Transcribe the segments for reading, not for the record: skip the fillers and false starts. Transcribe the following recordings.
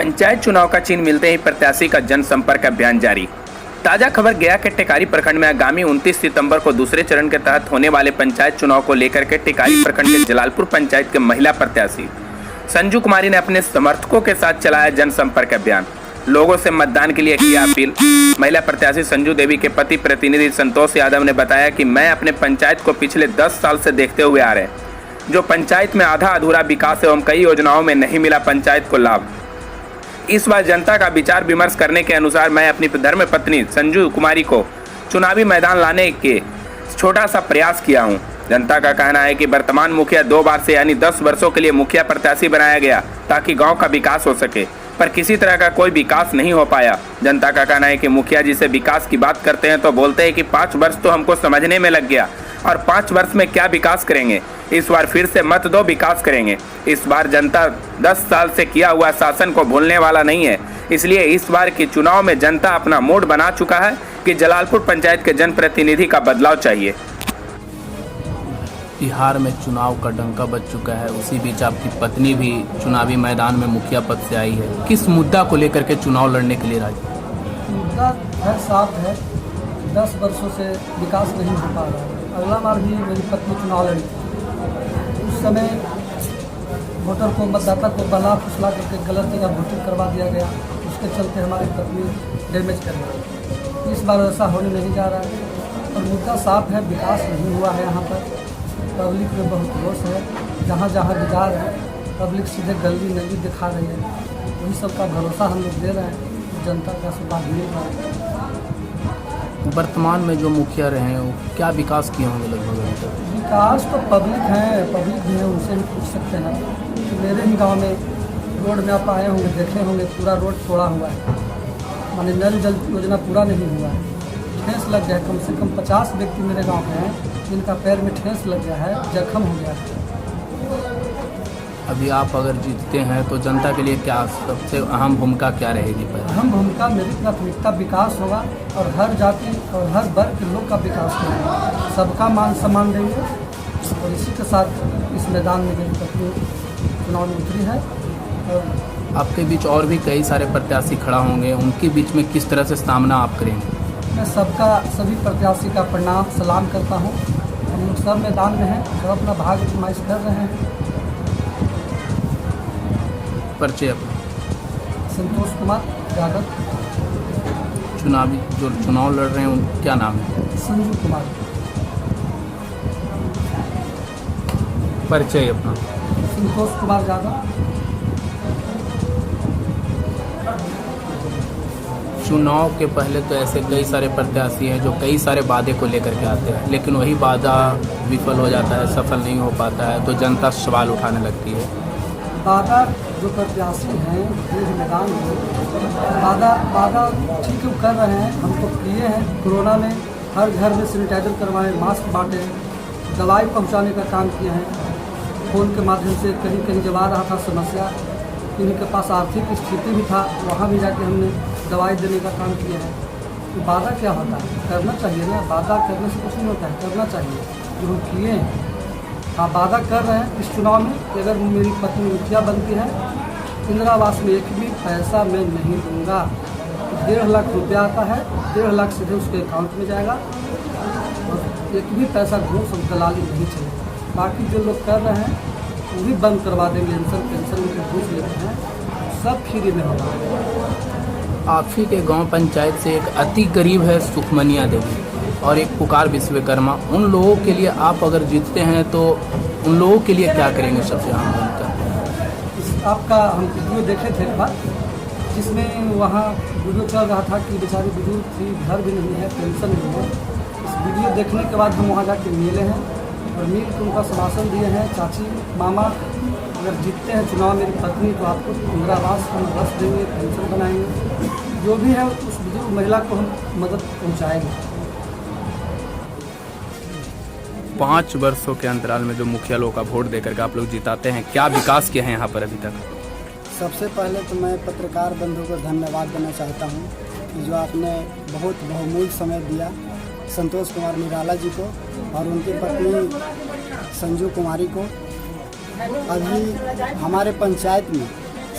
पंचायत चुनाव का चिन्ह मिलते ही प्रत्याशी का जनसंपर्क अभियान जारी। ताजा खबर गया के टेकारी प्रखंड में आगामी 29 सितंबर को दूसरे चरण के तहत होने वाले पंचायत चुनाव को लेकर के टेकारी प्रखंड के जलालपुर पंचायत के महिला प्रत्याशी संजू कुमारी ने अपने समर्थकों के साथ चलाया जनसंपर्क अभियान। लोगों से मतदान के लिए किया अपील। महिला प्रत्याशी संजू देवी के पति प्रतिनिधि संतोष यादव ने बताया कि मैं अपने पंचायत को पिछले 10 साल से देखते हुए आ रहे हैं, जो पंचायत में आधा अधूरा विकास एवं कई योजनाओं में नहीं मिला पंचायत को लाभ। इस बार जनता का विचार विमर्श करने के अनुसार मैं अपनी धर्मपत्नी संजू कुमारी को चुनावी मैदान लाने के छोटा सा प्रयास किया हूं। जनता का कहना है कि वर्तमान मुखिया 2 बार से यानी 10 वर्षों के लिए मुखिया प्रत्याशी बनाया गया ताकि गांव का विकास हो सके, पर किसी तरह का कोई विकास नहीं हो पाया। जनता का कहना है कि मुखिया जी से विकास की बात करते हैं तो बोलते हैं कि 5 वर्ष तो हमको समझने में लग गया और 5 वर्ष में क्या विकास करेंगे। इस बार फिर से मत दो, विकास करेंगे। इस बार जनता 10 साल से किया हुआ शासन को भूलने वाला नहीं है, इसलिए इस बार के चुनाव में जनता अपना मूड बना चुका है कि जलालपुर पंचायत के जनप्रतिनिधि का बदलाव चाहिए। बिहार में चुनाव का डंका बज चुका है, उसी बीच आपकी पत्नी भी चुनावी मैदान में मुखिया पद से आई है। किस मुद्दा को लेकर के चुनाव लड़ने के लिए राजी? मुद्दा है साफ है, 10 वर्षों से विकास नहीं हो पा रहा है। अगला बार भी मेरी पत्नी चुनाव लड़ी, उस समय वोटर को मतदाता को बहला फुसला करके गलत जगह वोटिंग करवा दिया गया, उसके चलते हमारी पत्नी डैमेज कर गई। इस बार ऐसा होने नहीं जा रहा है और मुद्दा साफ है, विकास नहीं हुआ है। यहाँ पर पब्लिक में बहुत रोष है, जहाँ जहाँ जा रहे हैं पब्लिक सीधे गली नली दिखा रही है। वही सब का भरोसा हम लोग दे रहे हैं, जनता का सुधार मिल रहा है। वर्तमान में जो मुखिया रहे हैं वो क्या विकास किए होंगे लगभग अभी तक? विकास तो पब्लिक भी है, उनसे भी पूछ सकते हैं। तो मेरे ही गांव में रोड में आप आए होंगे, देखे होंगे, पूरा रोड तोड़ा हुआ है, माने नल जल योजना पूरा नहीं हुआ है। ठेस लग गया है, कम से कम 50 व्यक्ति मेरे गांव में हैं जिनका पैर में ठेस लग गया है, जख्म हो गया है। अभी आप अगर जीतते हैं तो जनता के लिए क्या सबसे अहम भूमिका क्या रहेगी? अहम भूमिका, मेरी प्राथमिकता विकास होगा और हर जाति और हर वर्ग के लोग का विकास होगा, सबका मान सम्मान देंगे। और इसी के साथ इस मैदान में मेरी पत्नी चुनाव में उतरी है। और आपके बीच और भी कई सारे प्रत्याशी खड़ा होंगे, उनके बीच में किस तरह से सामना आप करेंगे? मैं सभी प्रत्याशी का प्रणाम सलाम करता हूँ। हम लोग सब मैदान में हैं, सब अपना भाग्य आजमाइश कर रहे हैं। परिचय अपना? संतोष कुमार यादव। चुनावी जो चुनाव लड़ रहे हैं उनका क्या नाम है? संजू कुमार। परिचय अपना? संतोष कुमार यादव। चुनाव के पहले तो ऐसे कई सारे प्रत्याशी हैं जो कई सारे वादे को लेकर के आते हैं, लेकिन वही वादा विफल हो जाता है, सफल नहीं हो पाता है, तो जनता सवाल उठाने लगती है। वादा जो प्रत्याशी हैं मैदान में वादा ठीक कर रहे हैं, हम तो किए हैं। कोरोना में हर घर में सैनिटाइजर करवाए, मास्क बांटे, दवाई पहुंचाने का काम किए हैं। फ़ोन के माध्यम से कहीं कहीं जब आ रहा था समस्या, किन्हीं के पास आर्थिक स्थिति भी था, वहाँ भी जाके हमने दवाई देने का काम किया है। तो वादा क्या होता है, करना चाहिए ना। वादा करने से कुछ नहीं होता है, करना चाहिए जो हम किए हैं। हाँ, वादा कर रहे हैं इस चुनाव में कि अगर मेरी पत्नी मुखिया बनती है, इंदिरा आवास में एक भी पैसा मैं नहीं दूंगा। 1.5 लाख रुपया आता है, 1.5 लाख सीधे उसके अकाउंट में जाएगा और एक भी पैसा घूस और दलाली नहीं चलेगा। बाकी जो लोग कर रहे हैं वो भी बंद करवा देंगे। पेंशन में घूस लेते हैं, सब फ्री में होगा। आप ही के गांव पंचायत से एक अति गरीब है सुखमनिया देवी और एक पुकार विश्वकर्मा, उन लोगों के लिए आप अगर जीतते हैं तो उन लोगों के लिए क्या करेंगे? सबसे अहम भूमिका आपका हम वीडियो देखे थे एक बार, जिसमें वहाँ वीडियो चल रहा था कि बेचारी बुजुर्ग थी, घर भी नहीं है, पेंशन नहीं है। इस वीडियो देखने के बाद हम वहाँ जाके मिले हैं और मिल के उनका समासन दिए हैं। चाची मामा अगर जीतते हैं चुनाव मेरी पत्नी तो आपको इंदिरा आवास हम बस देंगे, पेंशन बनाएंगे, जो भी है उस बुजुर्ग महिला को हम मदद पहुँचाएंगे। 5 वर्षों के अंतराल में जो मुखिया लोगों का वोट देकर के आप लोग जिताते हैं, क्या विकास किए हैं यहाँ पर अभी तक? सबसे पहले तो मैं पत्रकार बंधु को धन्यवाद देना चाहता हूँ कि जो आपने बहुत बहुमूल्य समय दिया संतोष कुमार निराला जी को और उनकी पत्नी संजू कुमारी को। अभी हमारे पंचायत में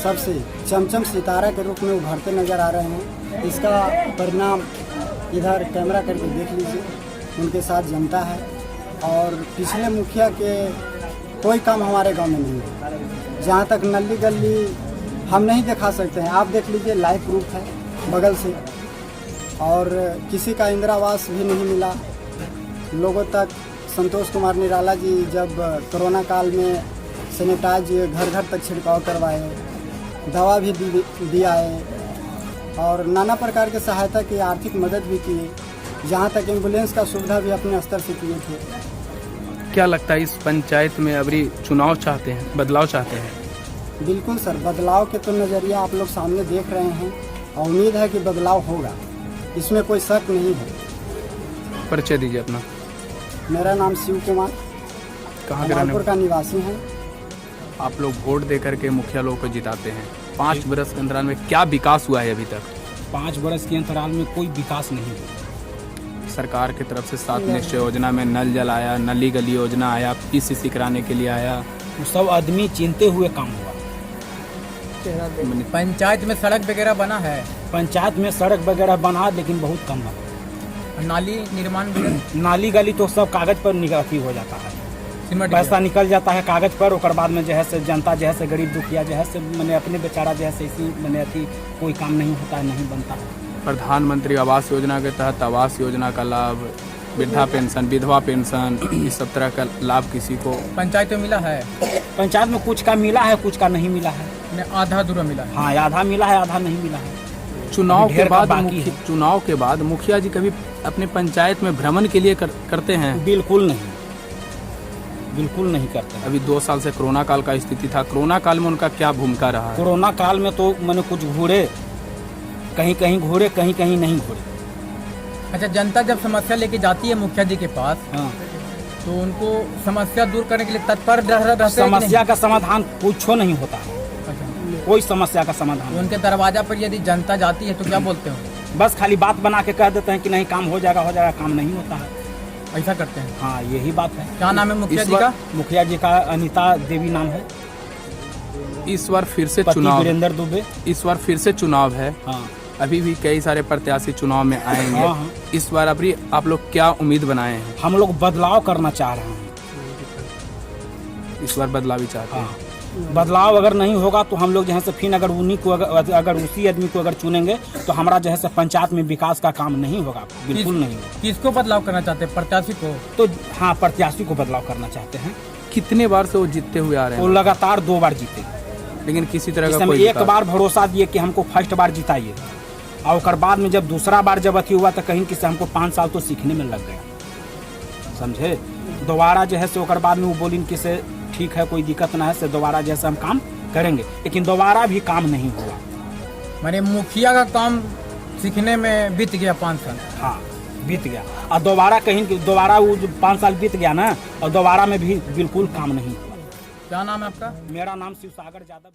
सबसे चमचम सितारा के रूप में उभरते नज़र आ रहे हैं। इसका परिणाम इधर कैमरा करके देख लीजिए, उनके साथ जनता है। और पिछले मुखिया के कोई काम हमारे गांव में नहीं है। जहाँ तक नली गली हम नहीं दिखा सकते हैं, आप देख लीजिए, लाइव प्रूफ है बगल से। और किसी का इंदिरा आवास भी नहीं मिला लोगों तक। संतोष कुमार निराला जी जब कोरोना काल में सैनिटाइज घर घर तक छिड़काव करवाए, दवा भी दिया है और नाना प्रकार की सहायता की, आर्थिक मदद भी की। जहाँ तक एम्बुलेंस का सुविधा भी अपने स्तर से किए थे। क्या लगता है इस पंचायत में अभी चुनाव चाहते हैं, बदलाव चाहते हैं? बिल्कुल सर, बदलाव के तो नज़रिया आप लोग सामने देख रहे हैं और उम्मीद है कि बदलाव होगा, इसमें कोई शक नहीं है। परिचय दीजिए अपना। मेरा नाम शिव कुमार, कहाँ के रहने कमालपुर का निवासी हैं। आप लोग वोट दे करके मुखिया लोगों को जिताते हैं। 5 बरस के अंतराल में क्या विकास हुआ है अभी तक? 5 बरस के अंतराल में कोई विकास नहीं हुआ। सरकार की तरफ से 7 निश्चय योजना में नल जल आया, नली गली योजना आया, PCC कराने के लिए आया। वो सब आदमी चिंते हुए काम हुआ। पंचायत में सड़क वगैरह बना है? पंचायत में सड़क वगैरह बना, लेकिन बहुत कम बना। नाली निर्माण भी? नाली गली तो सब कागज पर निकासी हो जाता है, सीमेंट पैसा निकल जाता है कागज पर। और बाद में जो है से जनता जो है से गरीब दुखिया जो है से मैंने अपने बेचारा जो है से इसी मैंने अति कोई काम नहीं होता है, नहीं बनता है। प्रधानमंत्री आवास योजना के तहत आवास योजना का लाभ, वृद्धा पेंशन, विधवा पेंशन, इस सब तरह का लाभ किसी को पंचायत में मिला है? पंचायत में कुछ का मिला है, कुछ का नहीं मिला है। आधा अधूरा मिला है? हाँ, आधा मिला है, आधा नहीं मिला है। चुनाव के बाद मुखिया जी कभी अपने पंचायत में भ्रमण के लिए करते हैं? बिल्कुल नहीं, बिल्कुल नहीं करते। अभी 2 साल से कोरोना काल का स्थिति था, कोरोना काल में उनका क्या भूमिका रहा है? कोरोना काल में तो मैंने कुछ घूरे, कहीं कहीं घूरे, कहीं कहीं नहीं घूरे। अच्छा, जनता जब समस्या लेके जाती है मुखिया जी के पास, हाँ, तो उनको समस्या दूर करने के लिए तत्पर रहते हैं? समस्या का समाधान कुछ नहीं होता है, अच्छा, कोई समस्या का समाधान। उनके दरवाजा पर यदि जनता जाती है तो क्या बोलते हो? बस खाली बात बना के कह देते हैं कि नहीं काम हो जाएगा, काम नहीं होता है। ऐसा करते हैं? हाँ, यही बात है। क्या नाम है मुखिया जी का? मुखिया जी का अनीता देवी नाम है। इस बार फिर से पति चुनाव, वीरेंद्र दुबे। इस बार फिर से चुनाव है। हाँ, अभी भी कई सारे प्रत्याशी चुनाव में आएंगे। हाँ, हाँ। इस बार अभी आप लोग क्या उम्मीद बनाए हैं? हम लोग बदलाव करना चाह रहे हैं। इस बार बदलाव ही चाहते हैं। हाँ, बदलाव अगर नहीं होगा तो हम लोग जो है से फिर अगर उन्हीं को अगर उसी आदमी को अगर चुनेंगे तो हमारा जो है से पंचायत में विकास का काम नहीं होगा, बिल्कुल नहीं होगा। किसको बदलाव करना चाहते हैं? प्रत्याशी को? तो हाँ, प्रत्याशी को बदलाव करना चाहते हैं। कितने बार से वो जीतते हुए आ रहे वो हैं? लगातार 2 बार जीते, लेकिन किसी तरह इस का समय कोई एक बार भरोसा दिए कि हमको फर्स्ट बार जिताइए, और उसके बाद में जब दूसरा बार जब अथी हुआ तो कहीं किसी हमको 5 साल तो सीखने में लग गया, समझे। दोबारा जो है से उसके बाद में वो बोली कि से ठीक है, कोई दिक्कत ना है, से दोबारा जैसे हम काम करेंगे, लेकिन दोबारा भी काम नहीं हुआ। माने मुखिया का काम सीखने में बीत गया 5 साल? हाँ, बीत गया। और दोबारा दोबारा वो 5 साल बीत गया ना, और दोबारा में भी बिल्कुल काम नहीं हुआ। क्या नाम है आपका? मेरा नाम शिव सागर यादव।